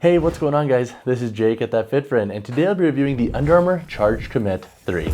Hey, what's going on guys? This is Jake at That Fit Friend, and today I'll be reviewing the Under Armour Charged Commit 3.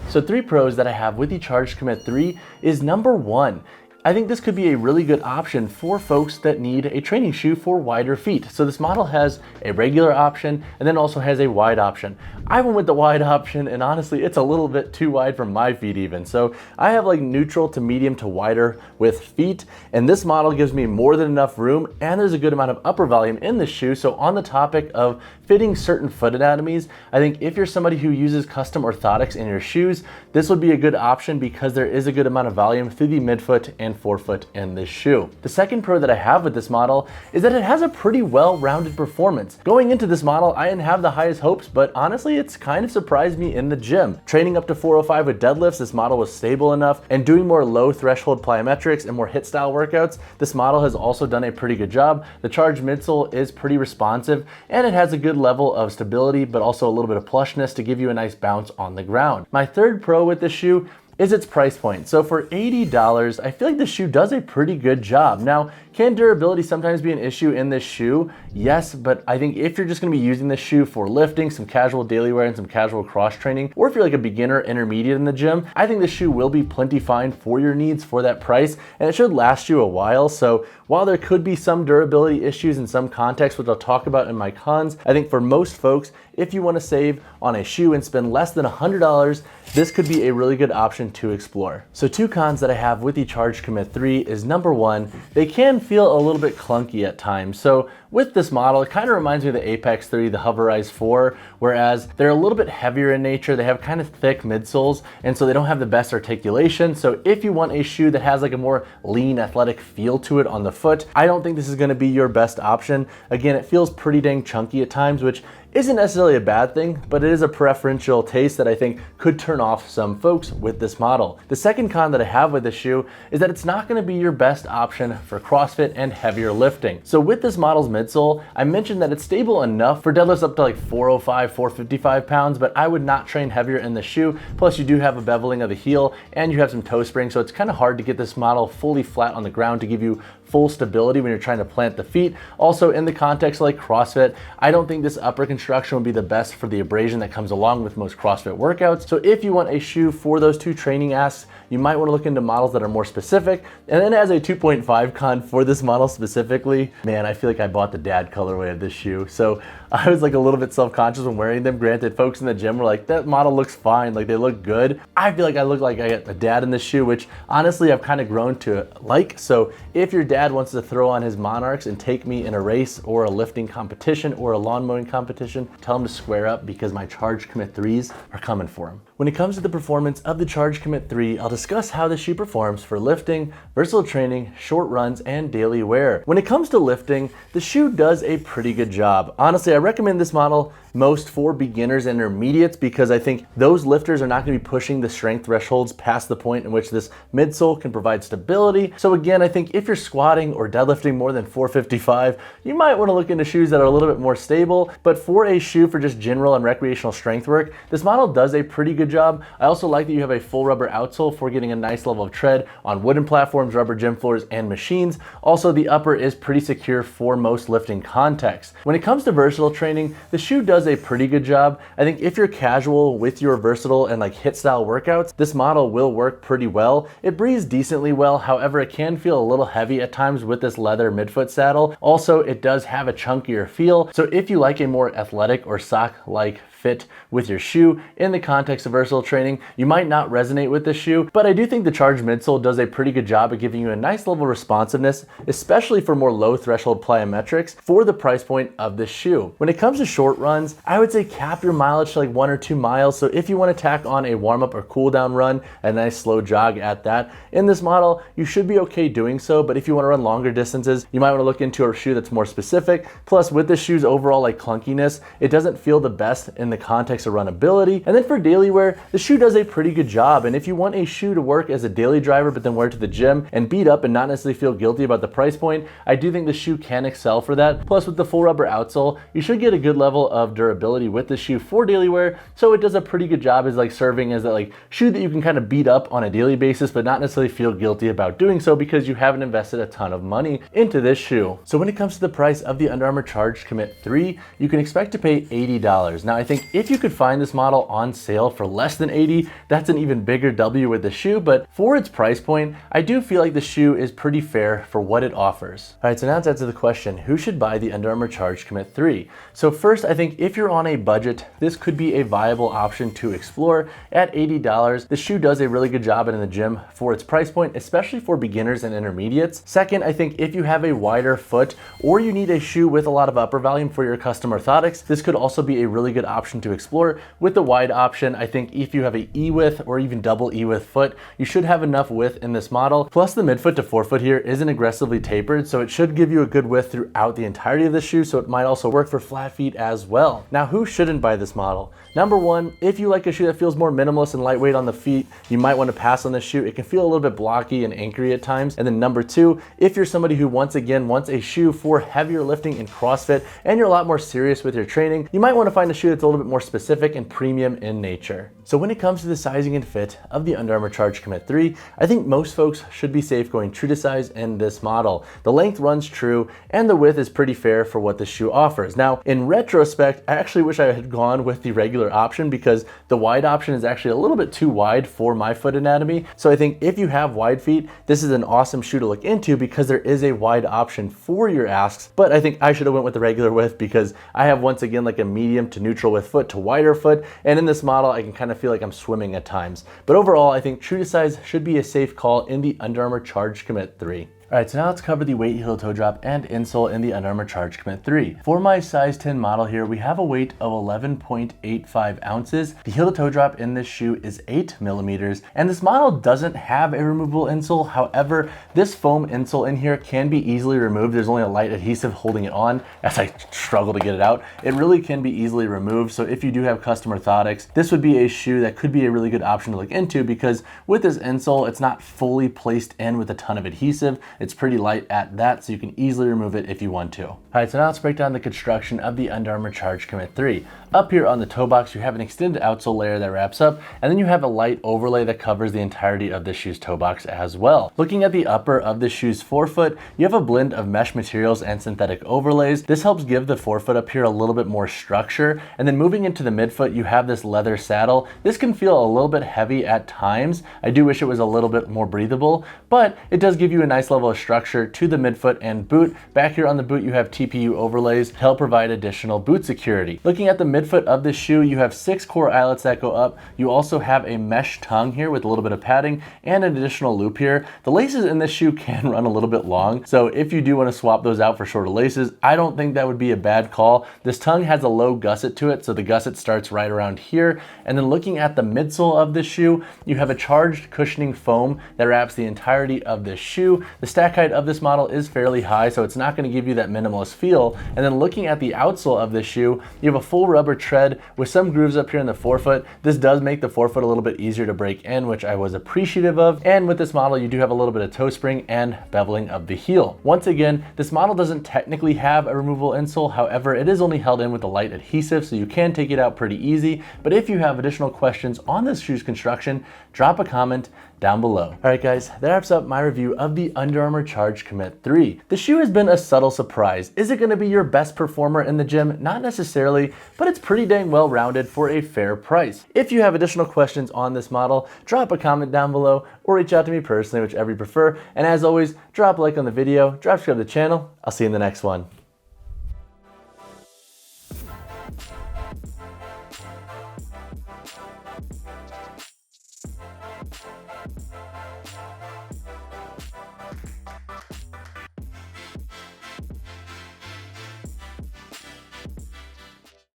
So 3 pros that I have with the Charged Commit 3 is number 1. I think this could be a really good option for folks that need a training shoe for wider feet. So this model has a regular option and then also has a wide option. I went with the wide option, and honestly, it's a little bit too wide for my feet even. So I have like neutral to medium to wider with feet, and this model gives me more than enough room, and there's a good amount of upper volume in this shoe. So on the topic of fitting certain foot anatomies, I think if you're somebody who uses custom orthotics in your shoes, this would be a good option because there is a good amount of volume through the midfoot and forefoot in this shoe. The second pro that I have with this model is that it has a pretty well-rounded performance. Going into this model, I didn't have the highest hopes, but honestly, it's kind of surprised me in the gym. Training up to 405 with deadlifts, this model was stable enough, and doing more low threshold plyometrics and more HIIT style workouts, this model has also done a pretty good job. The Charged midsole is pretty responsive, and it has a good level of stability, but also a little bit of plushness to give you a nice bounce on the ground. My third pro with this shoe is its price point. So for $80, I feel like this shoe does a pretty good job. Now, can durability sometimes be an issue in this shoe? Yes, but I think if you're just gonna be using this shoe for lifting, some casual daily wear, and some casual cross training, or if you're like a beginner intermediate in the gym, I think this shoe will be plenty fine for your needs for that price, and it should last you a while. So while there could be some durability issues in some contexts, which I'll talk about in my cons, I think for most folks, if you wanna save on a shoe and spend less than $100, this could be a really good option to explore. So 2 cons that I have with the Charged Commit 3 is number 1, they can feel a little bit clunky at times. So with this model, it kind of reminds me of the Apex 3, the Hoverize 4, whereas they're a little bit heavier in nature. They have kind of thick midsoles, and so they don't have the best articulation. So if you want a shoe that has like a more lean, athletic feel to it on the foot, I don't think this is gonna be your best option. Again, it feels pretty dang chunky at times, which isn't necessarily a bad thing, but it is a preferential taste that I think could turn off some folks with this model. The second con that I have with this shoe is that it's not gonna be your best option for CrossFit and heavier lifting. So with this model's midsole, I mentioned that it's stable enough for deadlifts up to like 405, 455 pounds, but I would not train heavier in the shoe. Plus you do have a beveling of the heel and you have some toe springs, so it's kind of hard to get this model fully flat on the ground to give you full stability when you're trying to plant the feet. Also in the context of like CrossFit, I don't think this upper construction would be the best for the abrasion that comes along with most CrossFit workouts. So if you want a shoe for those 2 training asks, you might want to look into models that are more specific. And then as a 2.5 con for this model specifically, man, I feel like I bought the dad colorway of this shoe. So I was like a little bit self-conscious when wearing them. Granted, folks in the gym were like, that model looks fine, like they look good. I feel like I look like I got a dad in this shoe, which honestly I've kind of grown to like. So if your dad wants to throw on his Monarchs and take me in a race or a lifting competition or a lawn mowing competition, tell him to square up because my Charged Commit 3s are coming for him. When it comes to the performance of the Charged Commit 3, I'll discuss how the shoe performs for lifting, versatile training, short runs, and daily wear. When it comes to lifting, the shoe does a pretty good job. Honestly, I recommend this model most for beginners and intermediates because I think those lifters are not going to be pushing the strength thresholds past the point in which this midsole can provide stability. So again, I think if you're squatting or deadlifting more than 455, you might want to look into shoes that are a little bit more stable. But for a shoe for just general and recreational strength work, this model does a pretty good job. I also like that you have a full rubber outsole for getting a nice level of tread on wooden platforms, rubber gym floors, and machines. Also, the upper is pretty secure for most lifting contexts. When it comes to versatile training, the shoe does a pretty good job. I think if you're casual with your versatile and like HIIT style workouts, this model will work pretty well. It breathes decently well. However, it can feel a little heavy at times with this leather midfoot saddle. Also, it does have a chunkier feel. So if you like a more athletic or sock-like fit with your shoe in the context of versatile training, you might not resonate with this shoe, but I do think the Charged midsole does a pretty good job at giving you a nice level of responsiveness, especially for more low threshold plyometrics for the price point of this shoe. When it comes to short runs, I would say cap your mileage to like 1 or 2 miles. So if you want to tack on a warm up or cool down run, a nice slow jog at that, in this model, you should be okay doing so. But if you want to run longer distances, you might want to look into a shoe that's more specific. Plus with this shoe's overall like clunkiness, it doesn't feel the best in the context of runability. And then for daily wear, the shoe does a pretty good job. And if you want a shoe to work as a daily driver, but then wear it to the gym and beat up and not necessarily feel guilty about the price point, I do think the shoe can excel for that. Plus with the full rubber outsole, you should get a good level of durability with the shoe for daily wear. So it does a pretty good job as like serving as that like shoe that you can kind of beat up on a daily basis, but not necessarily feel guilty about doing so because you haven't invested a ton of money into this shoe. So when it comes to the price of the Under Armour Charged Commit 3, you can expect to pay $80. Now I think if you could find this model on sale for less than $80, that's an even bigger W with the shoe, but for its price point, I do feel like the shoe is pretty fair for what it offers. All right, so now let's answer the question, who should buy the Under Armour Charged Commit 3? So first, I think if you're on a budget, this could be a viable option to explore. At $80, the shoe does a really good job in the gym for its price point, especially for beginners and intermediates. Second, I think if you have a wider foot or you need a shoe with a lot of upper volume for your custom orthotics, this could also be a really good option to explore. With the wide option, I think if you have a E-width or even double E-width foot, you should have enough width in this model. Plus the midfoot to forefoot here isn't aggressively tapered, so it should give you a good width throughout the entirety of the shoe, so it might also work for flat feet as well. Now, who shouldn't buy this model? Number one, if you like a shoe that feels more minimalist and lightweight on the feet, you might want to pass on this shoe. It can feel a little bit blocky and anchory at times. And then number two, if you're somebody who once again wants a shoe for heavier lifting and CrossFit, and you're a lot more serious with your training, you might want to find a shoe that's a little bit more specific and premium in nature. So when it comes to the sizing and fit of the Under Armour Charged Commit 3, I think most folks should be safe going true to size in this model. The length runs true and the width is pretty fair for what the shoe offers. Now, in retrospect, I actually wish I had gone with the regular option because the wide option is actually a little bit too wide for my foot anatomy. So I think if you have wide feet, this is an awesome shoe to look into because there is a wide option for your asks. But I think I should have went with the regular width because I have once again like a medium to neutral width foot to wider foot. And in this model, I can kind of feel like I'm swimming at times. But overall, I think true to size should be a safe call in the Under Armour Charged Commit 3. All right, so now let's cover the weight, heel to toe drop, and insole in the Under Armour Charged Commit 3. For my size 10 model here, we have a weight of 11.85 ounces. The heel to toe drop in this shoe is 8 millimeters, and this model doesn't have a removable insole. However, this foam insole in here can be easily removed. There's only a light adhesive holding it on as I struggle to get it out. It really can be easily removed, so if you do have custom orthotics, this would be a shoe that could be a really good option to look into because with this insole, it's not fully placed in with a ton of adhesive. It's pretty light at that, so you can easily remove it if you want to. All right, so now let's break down the construction of the Under Armour Charged Commit 3. Up here on the toe box, you have an extended outsole layer that wraps up, and then you have a light overlay that covers the entirety of the shoe's toe box as well. Looking at the upper of the shoe's forefoot, you have a blend of mesh materials and synthetic overlays. This helps give the forefoot up here a little bit more structure, and then moving into the midfoot, you have this leather saddle. This can feel a little bit heavy at times. I do wish it was a little bit more breathable, but it does give you a nice level of structure to the midfoot and boot. Back here on the boot, you have TPU overlays to help provide additional boot security. Looking at the midfoot of the shoe, you have 6 core eyelets that go up. You also have a mesh tongue here with a little bit of padding and an additional loop here. The laces in this shoe can run a little bit long, so if you do want to swap those out for shorter laces, I don't think that would be a bad call. This tongue has a low gusset to it, so the gusset starts right around here. And then looking at the midsole of the shoe, you have a charged cushioning foam that wraps the entirety of this shoe. The stack height of this model is fairly high, so it's not going to give you that minimalist feel. And then looking at the outsole of this shoe, you have a full rubber tread with some grooves up here in the forefoot. This does make the forefoot a little bit easier to break in, which I was appreciative of. And with this model, you do have a little bit of toe spring and beveling of the heel. Once again, this model doesn't technically have a removable insole. However, it is only held in with a light adhesive, so you can take it out pretty easy. But if you have additional questions on this shoe's construction, drop a comment down below. All right, guys, that wraps up my review of the Under Armour Charged Commit 3. The shoe has been a subtle surprise. Is it going to be your best performer in the gym? Not necessarily, but it's pretty dang well rounded for a fair price. If you have additional questions on this model, drop a comment down below or reach out to me personally, whichever you prefer. And as always, drop a like on the video, drop subscribe to the channel. I'll see you in the next one.